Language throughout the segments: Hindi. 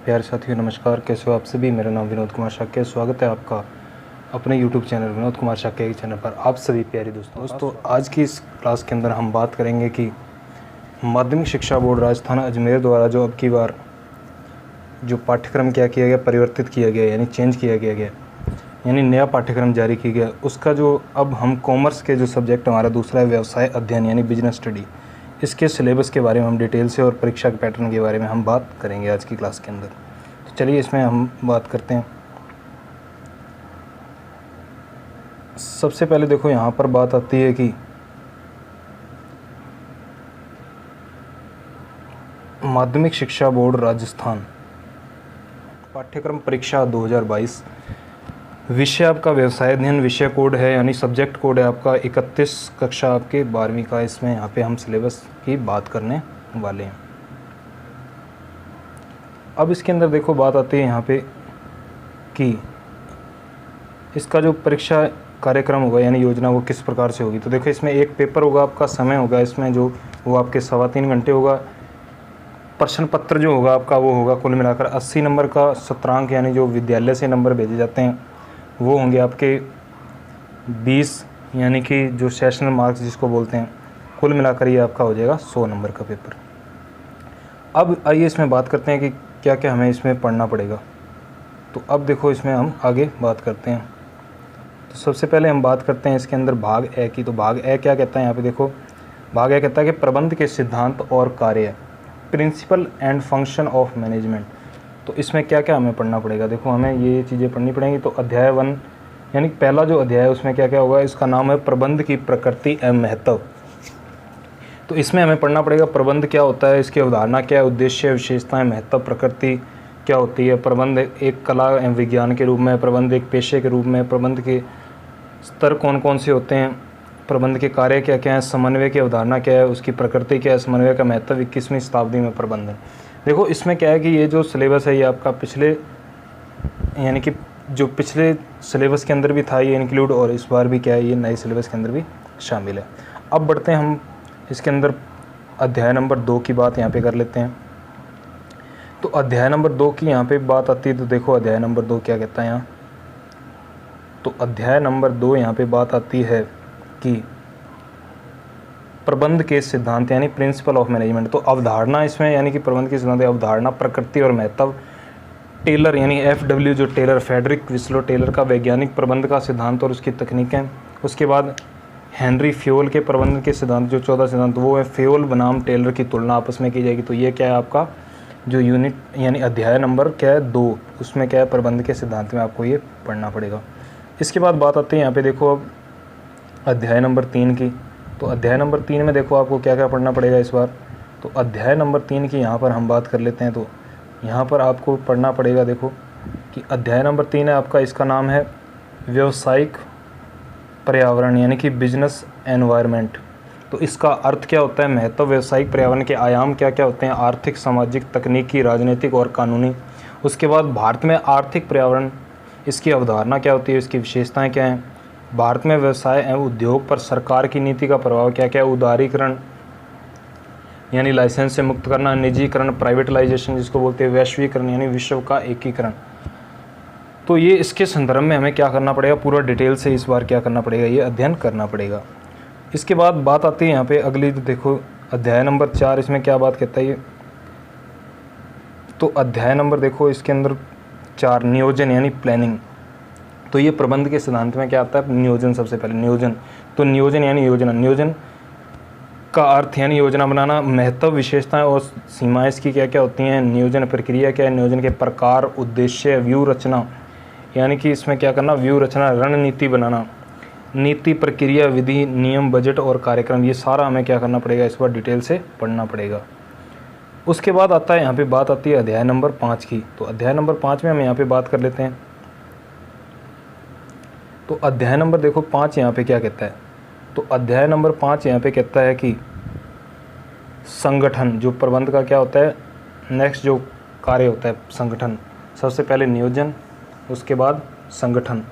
प्यारे साथियों नमस्कार, कैसे हो आप सभी। मेरा नाम विनोद कुमार शाक्य, स्वागत है आपका अपने YouTube चैनल विनोद कुमार शाक्य के चैनल पर। आप सभी प्यारे दोस्तों, आज की इस क्लास के अंदर हम बात करेंगे कि माध्यमिक शिक्षा बोर्ड राजस्थान अजमेर द्वारा जो अब की बार जो पाठ्यक्रम क्या किया गया, परिवर्तित किया गया यानी चेंज किया गया यानी नया पाठ्यक्रम जारी किया गया, उसका जो अब हम कॉमर्स के जो सब्जेक्ट हमारा दूसरा है व्यवसाय अध्ययन यानी बिजनेस स्टडी, इसके सिलेबस के बारे में हम डिटेल से और परीक्षा के पैटर्न के बारे में हम बात करेंगे आज की क्लास के अंदर। तो चलिए इसमें हम बात करते हैं। सबसे पहले देखो यहाँ पर बात आती है कि माध्यमिक शिक्षा बोर्ड राजस्थान पाठ्यक्रम परीक्षा 2022, विषय आपका व्यवसाय अध्ययन, विषय कोड है यानी सब्जेक्ट कोड है आपका 31 कक्षा आपके 12वीं का। इसमें यहाँ पे हम सिलेबस की बात करने वाले हैं। अब इसके अंदर देखो बात आती है यहाँ पे कि इसका जो परीक्षा कार्यक्रम होगा यानी योजना वो किस प्रकार से होगी। तो देखो इसमें एक पेपर होगा, आपका समय होगा इसमें जो वो आपके 3.25 घंटे होगा। प्रश्न पत्र जो होगा आपका वो होगा कुल मिलाकर 80 नंबर का सत्रांक यानी जो विद्यालय से नंबर भेजे जाते हैं वो होंगे आपके 20 यानी कि जो सेशनल मार्क्स जिसको बोलते हैं, कुल मिलाकर ये आपका हो जाएगा 100 नंबर का पेपर। अब आइए इसमें बात करते हैं कि क्या क्या हमें इसमें पढ़ना पड़ेगा। तो अब देखो इसमें हम आगे बात करते हैं। तो सबसे पहले हम बात करते हैं इसके अंदर भाग ए की। तो भाग ए क्या कहता है, यहाँ पे देखो भाग ए कहता है कि प्रबंध के सिद्धांत और कार्य, principle and function of management. तो इसमें क्या क्या हमें पढ़ना पड़ेगा, देखो हमें ये चीज़ें पढ़नी पड़ेंगी। तो अध्याय 1 यानी पहला जो अध्याय है उसमें क्या क्या होगा, इसका नाम है प्रबंध की प्रकृति एवं महत्व। तो इसमें हमें पढ़ना पड़ेगा प्रबंध क्या होता है, इसकी अवधारणा क्या है, उद्देश्य, विशेषताएं, महत्व, प्रकृति क्या होती है, प्रबंध एक कला एवं विज्ञान के रूप में, प्रबंध एक पेशे के रूप में, प्रबंध के स्तर कौन कौन से होते हैं, प्रबंध के कार्य क्या क्या है, समन्वय की अवधारणा क्या है, उसकी प्रकृति क्या है, समन्वय का महत्व 21वीं शताब्दी में प्रबंधन। देखो इसमें क्या है कि ये जो सिलेबस है ये आपका पिछले यानी कि जो पिछले सिलेबस के अंदर भी था ये इंक्लूड, और इस बार भी क्या है ये नए सिलेबस के अंदर भी शामिल है। अब बढ़ते हैं हम इसके अंदर अध्याय नंबर 2 की बात यहाँ पे कर लेते हैं। तो अध्याय नंबर 2 की यहाँ पे बात आती है। तो देखो अध्याय नंबर 2 क्या कहता है यहाँ। तो अध्याय नंबर 2 यहाँ पे बात आती है कि प्रबंध के सिद्धांत यानी प्रिंसिपल ऑफ मैनेजमेंट। तो अवधारणा इसमें यानी कि प्रबंध के सिद्धांत, अवधारणा, प्रकृति और महत्व, टेलर यानी FW जो टेलर, फेडरिक विस्लो टेलर का वैज्ञानिक प्रबंध का सिद्धांत और उसकी तकनीकें। उसके बाद हेनरी फ्योल के प्रबंध के सिद्धांत जो 14 सिद्धांत, वो है फ्योल बनाम टेलर की तुलना आपस में की जाएगी। तो ये क्या है आपका जो यूनिट यानी अध्याय नंबर क्या है 2, उसमें क्या है प्रबंध के सिद्धांत में आपको ये पढ़ना पड़ेगा। इसके बाद बात आती है यहाँ पे देखो अब अध्याय नंबर 3 की। तो अध्याय नंबर 3 में देखो आपको क्या क्या पढ़ना पड़ेगा इस बार। तो अध्याय नंबर 3 की यहाँ पर हम बात कर लेते हैं। तो यहाँ पर आपको पढ़ना पड़ेगा देखो कि अध्याय नंबर 3 है आपका, इसका नाम है व्यावसायिक पर्यावरण यानी कि बिजनेस एनवायरनमेंट। तो इसका अर्थ क्या होता है, महत्व, व्यावसायिक पर्यावरण के आयाम क्या क्या होते हैं, आर्थिक, सामाजिक, तकनीकी, राजनीतिक और कानूनी। उसके बाद भारत में आर्थिक पर्यावरण, इसकी अवधारणा क्या होती है, इसकी विशेषताएं क्या हैं, भारत में व्यवसाय एवं उद्योग पर सरकार की नीति का प्रभाव क्या क्या है, उदारीकरण यानी लाइसेंस से मुक्त करना, निजीकरण, प्राइवेटलाइजेशन जिसको बोलते हैं, वैश्वीकरण यानी विश्व का एकीकरण। तो ये इसके संदर्भ में हमें क्या करना पड़ेगा, पूरा डिटेल से इस बार क्या करना पड़ेगा, ये अध्ययन करना पड़ेगा। इसके बाद बात आती है यहाँ पे अगली। तो देखो अध्याय नंबर 4 इसमें क्या बात कहता है ये। तो अध्याय नंबर देखो इसके अंदर 4 नियोजन यानी प्लानिंग। तो ये प्रबंध के सिद्धांत में क्या आता है, नियोजन। सबसे पहले नियोजन। तो नियोजन यानी योजना, नियोजन का अर्थ यानी योजना बनाना, महत्व, विशेषताएं और सीमाएं इसकी क्या क्या होती हैं, नियोजन प्रक्रिया क्या है, नियोजन के प्रकार, उद्देश्य, व्यू रचना यानी कि इसमें क्या करना, व्यू रचना, रणनीति बनाना, नीति, प्रक्रिया, विधि, नियम, बजट और कार्यक्रम, ये सारा हमें क्या करना पड़ेगा, इस बार डिटेल से पढ़ना पड़ेगा। उसके बाद आता है यहाँ पे बात आती है अध्याय नंबर 5 की। तो अध्याय नंबर 5 में हम यहाँ पे बात कर लेते हैं। तो अध्याय नंबर देखो 5 यहाँ पे क्या कहता है। तो अध्याय नंबर 5 यहाँ पे कहता है कि संगठन, जो प्रबंध का क्या होता है, नेक्स्ट जो कार्य होता है संगठन। सबसे पहले नियोजन, उसके बाद संगठन।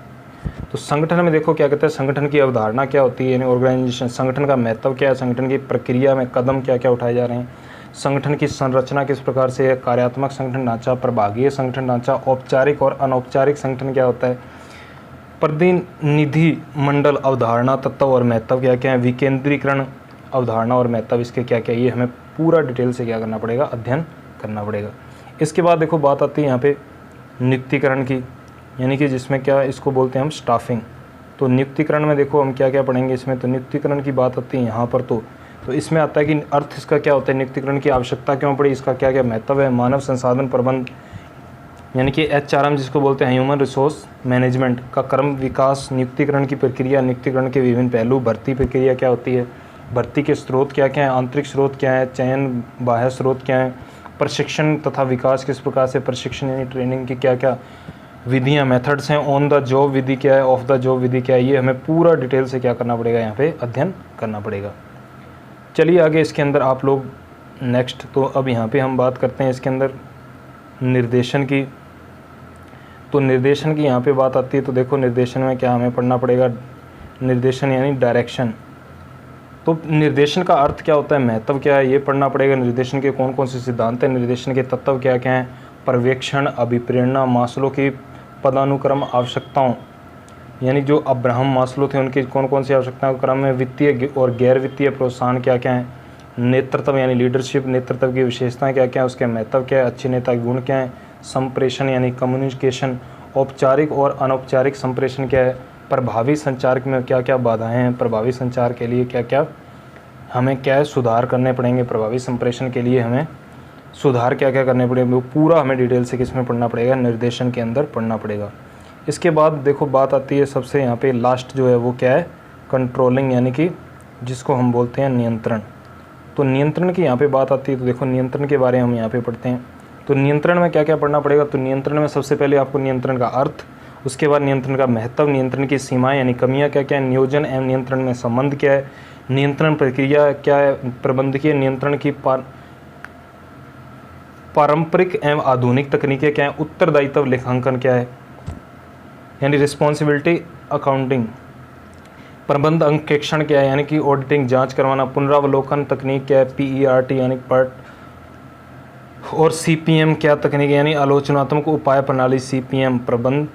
तो संगठन में देखो क्या कहता है, संगठन की अवधारणा क्या होती है यानी ऑर्गेनाइजेशन, संगठन का महत्व क्या है, संगठन की प्रक्रिया में कदम क्या क्या उठाए जा रहे हैं, संगठन की संरचना किस प्रकार से है, कार्यात्मक संगठन ढांचा, प्रभागीय संगठन ढांचा, औपचारिक और अनौपचारिक संगठन क्या होता है, प्रतिनिधि मंडल अवधारणा, तत्व और महत्व क्या क्या है, विकेंद्रीकरण अवधारणा और महत्व इसके क्या क्या है, ये हमें पूरा डिटेल से क्या करना पड़ेगा, अध्ययन करना पड़ेगा। इसके बाद देखो बात आती है यहाँ पे नियुक्तिकरण की, यानी कि जिसमें क्या इसको बोलते हैं हम स्टाफिंग। तो नियुक्तिकरण में देखो हम क्या क्या पढ़ेंगे इसमें, तो नियुक्तिकरण की बात आती है यहाँ पर। तो इसमें आता है कि अर्थ इसका क्या होता है, नियुक्तिकरण की आवश्यकता क्यों पड़ी, इसका क्या क्या महत्व है, मानव संसाधन प्रबंध यानी कि HRM जिसको बोलते हैं ह्यूमन रिसोर्स मैनेजमेंट का क्रम विकास, नियुक्तिकरण की प्रक्रिया, नियुक्तिकरण के विभिन्न पहलू, भर्ती प्रक्रिया क्या होती है, भर्ती के स्रोत क्या क्या हैं, आंतरिक स्रोत क्या है, चयन बाह्य स्रोत क्या है, प्रशिक्षण तथा विकास किस प्रकार से, प्रशिक्षण यानी ट्रेनिंग की क्या क्या विधियाँ मेथड्स हैं, ऑन द जॉब विधि क्या है, ऑफ द जॉब विधि क्या है, ये हमें पूरा डिटेल से क्या करना पड़ेगा, यहाँ पे अध्ययन करना पड़ेगा। चलिए आगे इसके अंदर आप लोग नेक्स्ट, तो अब यहाँ पे हम बात करते हैं इसके अंदर निर्देशन की। तो निर्देशन की यहाँ पे बात आती है, तो देखो निर्देशन में क्या हमें पढ़ना पड़ेगा, निर्देशन यानी डायरेक्शन। तो निर्देशन का अर्थ क्या होता है, महत्व क्या है, ये पढ़ना पड़ेगा। निर्देशन के कौन कौन से सिद्धांत हैं, निर्देशन के तत्व क्या क्या हैं, पर्यवेक्षण, अभिप्रेरणा, मास्लो की पदानुक्रम आवश्यकताओं, यानी जो अब्राहम मास्लो थे उनकी कौन कौन सी आवश्यकताओं के क्रम में, वित्तीय और गैर वित्तीय प्रोत्साहन क्या क्या हैं, नेतृत्व यानी लीडरशिप, नेतृत्व की विशेषताएं क्या क्या हैं, उसके महत्व क्या है, अच्छे नेता के गुण क्या हैं, संप्रेषण यानी कम्युनिकेशन, औपचारिक और अनौपचारिक संप्रेषण क्या है, प्रभावी संचार में क्या क्या बाधाएं हैं, प्रभावी संचार के लिए क्या क्या हमें क्या है सुधार करने पड़ेंगे, प्रभावी संप्रेषण के लिए हमें सुधार क्या क्या करने पड़ेंगे, वो पूरा हमें डिटेल से किसमें पढ़ना पड़ेगा, निर्देशन के अंदर पढ़ना पड़ेगा। इसके बाद देखो बात आती है सबसे यहाँ पे लास्ट जो है वो क्या है, कंट्रोलिंग यानी कि जिसको हम बोलते हैं नियंत्रण। तो नियंत्रण की यहाँ पे बात आती है, तो देखो नियंत्रण के बारे में हम यहाँ पे पढ़ते हैं। तो नियंत्रण में क्या क्या पढ़ना पड़ेगा, तो नियंत्रण में सबसे पहले आपको नियंत्रण का अर्थ, उसके बाद नियंत्रण का महत्व, नियंत्रण की सीमाएं यानी कमियां क्या क्या है, नियोजन एवं नियंत्रण में संबंध क्या है, नियंत्रण प्रक्रिया क्या है, प्रबंधकीय नियंत्रण की पारंपरिक एवं आधुनिक तकनीकें क्या है, उत्तरदायित्व लेखांकन क्या है यानी रिस्पॉन्सिबिलिटी अकाउंटिंग, प्रबंध अंकेक्षण क्या है यानी कि ऑडिटिंग जांच करवाना, पुनरावलोकन तकनीक क्या है, PERT यानी पर्ट, और CPM क्या तकनीक यानी आलोचनात्मक उपाय प्रणाली, CPM, प्रबंध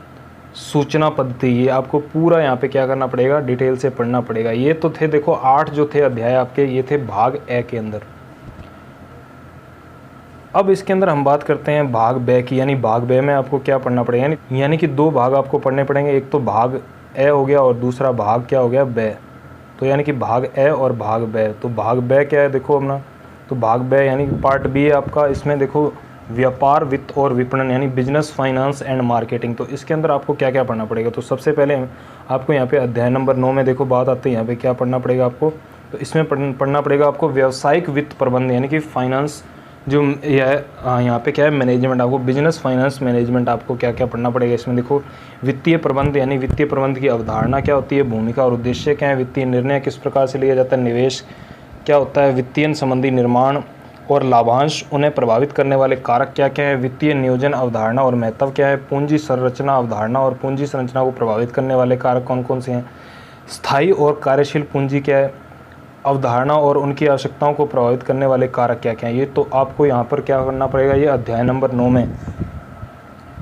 सूचना पद्धति, ये आपको पूरा यहाँ पे क्या करना पड़ेगा, डिटेल से पढ़ना पड़ेगा। ये तो थे देखो 8 जो थे अध्याय आपके, ये थे भाग ए के अंदर। अब इसके अंदर हम बात करते हैं भाग बे की, यानी भाग बे में आपको क्या पढ़ना पड़ेगा, यानी कि 2 भाग आपको पढ़ने पड़ेंगे, एक तो भाग ए हो गया और दूसरा भाग क्या हो गया, बे। तो यानी कि भाग ए और भाग बे। तो भाग बे क्या है देखो अपना, तो भाग बे यानी कि पार्ट बी है आपका, इसमें देखो व्यापार, वित्त और विपणन यानी बिजनेस, फाइनेंस एंड मार्केटिंग। तो इसके अंदर आपको क्या क्या पढ़ना पड़ेगा, तो सबसे पहले आपको यहाँ पे अध्याय नंबर 9 में देखो बात आती है, यहाँ पे क्या पढ़ना पड़ेगा आपको, तो इसमें पढ़ना पड़ेगा आपको व्यावसायिक वित्त प्रबंध यानी कि फाइनेंस, जो यहाँ पे क्या है मैनेजमेंट, आपको बिजनेस फाइनेंस मैनेजमेंट आपको क्या क्या पढ़ना पड़ेगा। इसमें देखो वित्तीय प्रबंध यानी वित्तीय प्रबंध की अवधारणा क्या होती है, भूमिका और उद्देश्य क्या है, वित्तीय निर्णय किस प्रकार से लिया जाता है, निवेश क्या होता है, वित्तीय संबंधी निर्माण और लाभांश, उन्हें प्रभावित करने वाले कारक क्या क्या है, वित्तीय नियोजन अवधारणा और महत्व क्या है, पूंजी संरचना अवधारणा और पूंजी संरचना को प्रभावित करने वाले कारक कौन कौन से हैं, स्थायी और कार्यशील पूंजी क्या है, अवधारणा और उनकी आवश्यकताओं को प्रभावित करने वाले कारक क्या क्या हैं। ये तो आपको यहाँ पर क्या करना पड़ेगा, ये अध्याय नंबर 9 में,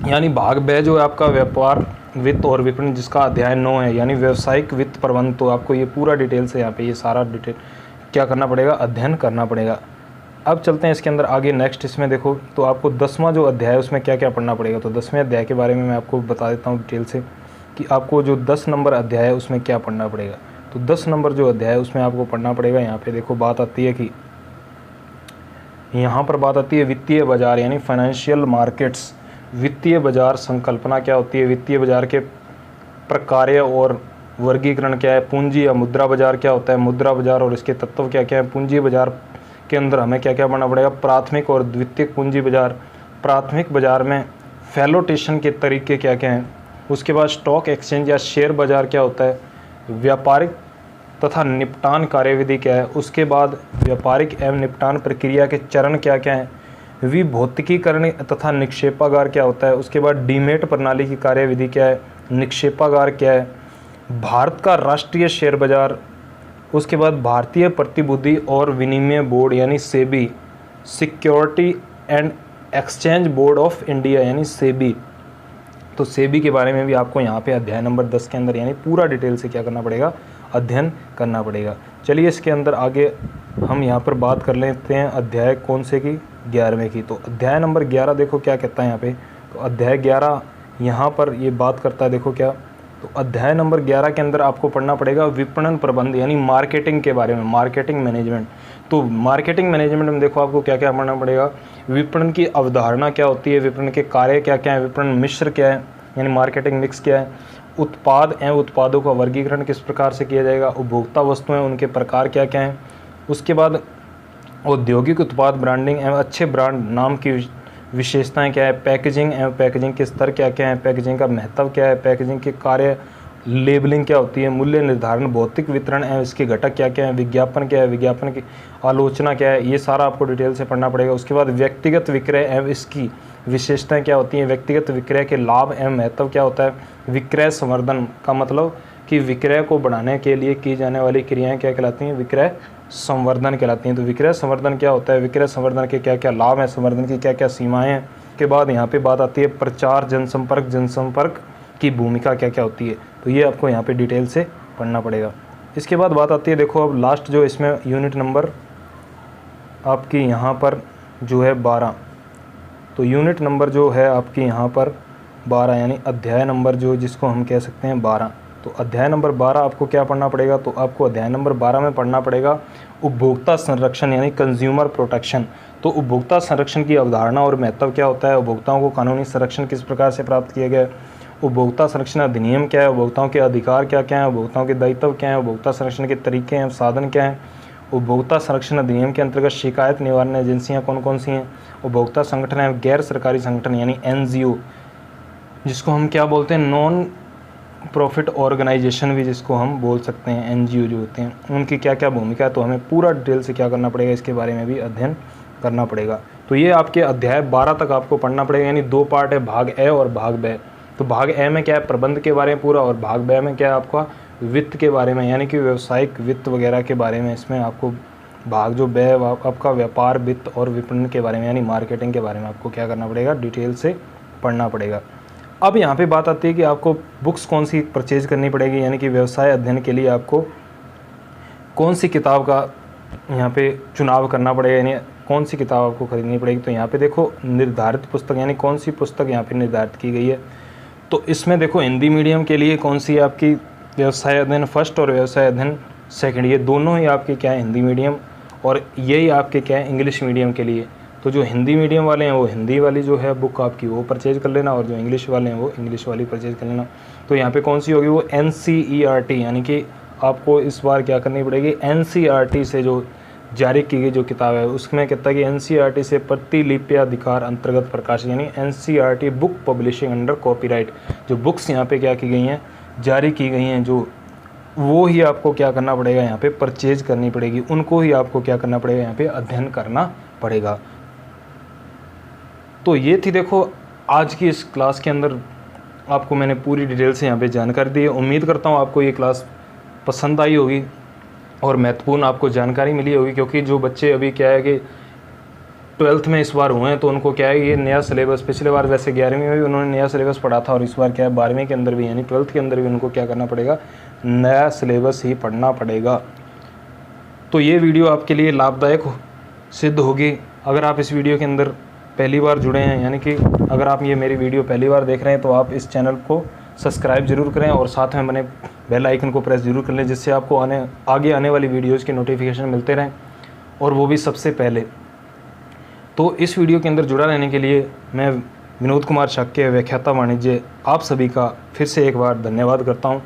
यानी भाग बे जो है आपका व्यापार, वित्त और विपणन, जिसका अध्याय 9 है, यानी व्यावसायिक वित्त प्रबंध। तो आपको ये पूरा डिटेल से यहाँ पे ये सारा डिटेल क्या करना पड़ेगा, अध्ययन करना पड़ेगा। अब चलते हैं इसके अंदर आगे नेक्स्ट, इसमें देखो तो आपको 10वां जो अध्याय है उसमें क्या क्या पढ़ना पड़ेगा। तो 10वें अध्याय के बारे में मैं आपको बता देता हूँ डिटेल से कि आपको जो 10 नंबर अध्याय है उसमें क्या पढ़ना पड़ेगा। तो 10 नंबर जो अध्याय है उसमें आपको पढ़ना पड़ेगा, यहाँ पे देखो बात आती है कि यहाँ पर बात आती है वित्तीय बाजार यानी फाइनेंशियल मार्केट्स, वित्तीय बाजार संकल्पना क्या होती है, वित्तीय बाजार के प्रकार्य और वर्गीकरण क्या है, पूंजी या मुद्रा बाजार क्या होता है, मुद्रा बाजार और इसके तत्व क्या क्या है, पूंजी बाजार के अंदर हमें क्या क्या पढ़ना पड़ेगा, प्राथमिक और द्वितीयक पूंजी बाजार, प्राथमिक बाजार में फैलोटेशन के तरीके क्या क्या हैं, उसके बाद स्टॉक एक्सचेंज या शेयर बाजार क्या होता है, व्यापारिक तथा निपटान कार्यविधि क्या है, उसके बाद व्यापारिक एवं निपटान प्रक्रिया के चरण क्या क्या हैं, विभौतिकीकरण तथा निक्षेपागार क्या होता है, उसके बाद डीमेट प्रणाली की कार्यविधि क्या है, निक्षेपागार क्या है, भारत का राष्ट्रीय शेयर बाजार, उसके बाद भारतीय प्रतिभूति और विनिमय बोर्ड यानी SEBI security and exchange board of India यानी सेबी। तो सेबी के बारे में भी आपको यहाँ पे अध्याय नंबर 10 के अंदर यानी पूरा डिटेल से क्या करना पड़ेगा, अध्ययन करना पड़ेगा। चलिए इसके अंदर आगे हम यहाँ पर बात कर लेते हैं अध्याय कौन से की, 11वें की। तो अध्याय नंबर 11 देखो क्या कहता है यहाँ पे। तो अध्याय 11 यहाँ पर ये बात करता है, देखो क्या। तो अध्याय नंबर 11 के अंदर आपको पढ़ना पड़ेगा विपणन प्रबंध यानी मार्केटिंग के बारे में, मार्केटिंग मैनेजमेंट। तो मार्केटिंग मैनेजमेंट में देखो आपको क्या क्या पढ़ना पड़ेगा। विपणन की अवधारणा क्या होती है, विपणन के कार्य क्या क्या है, विपणन मिश्र क्या है यानी मार्केटिंग मिक्स क्या है, उत्पाद एवं उत्पादों का वर्गीकरण किस प्रकार से किया जाएगा, उपभोक्ता वस्तुएं उनके प्रकार क्या क्या हैं। उसके बाद औद्योगिक उत्पाद ब्रांडिंग एवं अच्छे ब्रांड नाम की विशेषताएं क्या है, पैकेजिंग एवं पैकेजिंग के स्तर क्या क्या है, पैकेजिंग का महत्व क्या है, पैकेजिंग के कार्य, लेबलिंग क्या होती है, मूल्य निर्धारण, भौतिक वितरण एवं इसके घटक क्या क्या है, विज्ञापन क्या है, विज्ञापन की आलोचना क्या है, ये सारा आपको डिटेल से पढ़ना पड़ेगा। उसके बाद व्यक्तिगत विक्रय एवं इसकी विशेषताएं क्या होती हैं, व्यक्तिगत विक्रय के लाभ एवं महत्व क्या होता है, विक्रय संवर्धन का मतलब कि विक्रय को बढ़ाने के लिए की जाने वाली क्रियाएं क्या कहलाती हैं, विक्रय संवर्धन कहलाती हैं। तो विक्रय संवर्धन क्या होता है, विक्रय संवर्धन के क्या क्या लाभ हैं, संवर्धन की क्या क्या सीमाएं हैं। के बाद यहाँ पे बात आती है प्रचार, जनसंपर्क की भूमिका क्या क्या होती है। तो ये आपको यहाँ पे डिटेल से पढ़ना पड़ेगा। इसके बाद बात आती है, देखो अब लास्ट जो इसमें यूनिट नंबर आपकी यहाँ पर जो है 12। तो यूनिट नंबर जो है आपकी यहाँ पर 12 यानी अध्याय नंबर जो जिसको हम कह सकते हैं 12। तो अध्याय नंबर 12 आपको क्या पढ़ना पड़ेगा, तो आपको अध्याय नंबर 12 में पढ़ना पड़ेगा उपभोक्ता संरक्षण यानी कंज्यूमर प्रोटेक्शन। तो उपभोक्ता संरक्षण की अवधारणा और महत्व क्या होता है, उपभोक्ताओं को कानूनी संरक्षण किस प्रकार से प्राप्त किया गया, उपभोक्ता संरक्षण अधिनियम क्या है, उपभोक्ताओं के अधिकार क्या क्या हैं, उपभोक्ताओं के दायित्व क्या हैं, उपभोक्ता संरक्षण के तरीके हैं, साधन क्या हैं, उपभोक्ता संरक्षण अधिनियम के अंतर्गत शिकायत निवारण एजेंसियां कौन कौन सी हैं, उपभोक्ता संगठन एवं गैर सरकारी संगठन यानी NGO जिसको हम क्या बोलते हैं, नॉन प्रॉफिट ऑर्गेनाइजेशन भी जिसको हम बोल सकते हैं, NGO जो होते हैं, उनकी क्या क्या भूमिका है। तो हमें पूरा डिटेल से क्या करना पड़ेगा, इसके बारे में भी अध्ययन करना पड़ेगा। तो ये आपके अध्याय 12 तक आपको पढ़ना पड़ेगा, यानी 2 पार्ट है, भाग ए और भाग ब। तो भाग ए में क्या है, प्रबंध के बारे में पूरा, और भाग ब में क्या है आपका वित्त के बारे में यानी कि व्यवसायिक वित्त वगैरह के बारे में। इसमें आपको भाग जो ब आपका व्यापार वित्त और विपणन के बारे में यानी मार्केटिंग के बारे में आपको क्या करना पड़ेगा, डिटेल से पढ़ना पड़ेगा। अब यहाँ पे बात आती है कि आपको बुक्स कौन सी परचेज करनी पड़ेगी, यानी कि व्यवसाय अध्ययन के लिए आपको कौन सी किताब का यहाँ पे चुनाव करना पड़ेगा, यानी कौन सी किताब आपको खरीदनी पड़ेगी। तो यहाँ पे देखो निर्धारित पुस्तक यानी कौन सी पुस्तक यहाँ पे निर्धारित की गई है। तो इसमें देखो हिंदी मीडियम के लिए कौन सी आपकी व्यवसाय अध्ययन फर्स्ट और व्यवसाय अध्ययन सेकेंड, ये दोनों ही आपके क्या है हिंदी मीडियम, और यही आपके क्या है इंग्लिश मीडियम के लिए। तो जो हिंदी मीडियम वाले हैं वो हिंदी वाली जो है बुक आपकी वो परचेज कर लेना, और जो इंग्लिश वाले हैं वो इंग्लिश वाली परचेज कर लेना। तो यहाँ पे कौन सी होगी, वो NCERT यानी कि आपको इस बार क्या करनी पड़ेगी, NCERT से जो जारी की गई जो किताब है उसमें कहता है कि NCERT से प्रतिलिप्याधिकार अंतर्गत प्रकाशित यानी NCERT book publishing under copyright, जो बुक्स यहाँ पे क्या की गई हैं, जारी की गई हैं, जो वो ही आपको क्या करना पड़ेगा, यहाँ पे परचेज करनी पड़ेगी, उनको ही आपको क्या करना पड़ेगा, यहाँ पे अध्ययन करना पड़ेगा। तो ये थी देखो आज की इस क्लास के अंदर आपको मैंने पूरी डिटेल से यहाँ पे जानकारी दी है। उम्मीद करता हूँ आपको ये क्लास पसंद आई होगी और महत्वपूर्ण आपको जानकारी मिली होगी, क्योंकि जो बच्चे अभी क्या है कि 12th में इस बार हुए हैं तो उनको क्या है ये नया सिलेबस, पिछले बार वैसे 11वीं में भी उन्होंने नया सिलेबस पढ़ा था, और इस बार क्या है 12वीं के अंदर भी यानी 12th के अंदर भी उनको क्या करना पड़ेगा, नया सिलेबस ही पढ़ना पड़ेगा। तो ये वीडियो आपके लिए लाभदायक सिद्ध होगी अगर आप इस वीडियो के अंदर पहली बार जुड़े हैं, यानी कि अगर आप ये मेरी वीडियो पहली बार देख रहे हैं तो आप इस चैनल को सब्सक्राइब जरूर करें और साथ में बने बेल आइकन को प्रेस जरूर कर लें, जिससे आपको आगे आने वाली वीडियोज़ के नोटिफिकेशन मिलते रहें, और वो भी सबसे पहले। तो इस वीडियो के अंदर जुड़ा रहने के लिए मैं विनोद कुमार शाक्य, व्याख्याता वाणिज्य, आप सभी का फिर से एक बार धन्यवाद करता हूँ।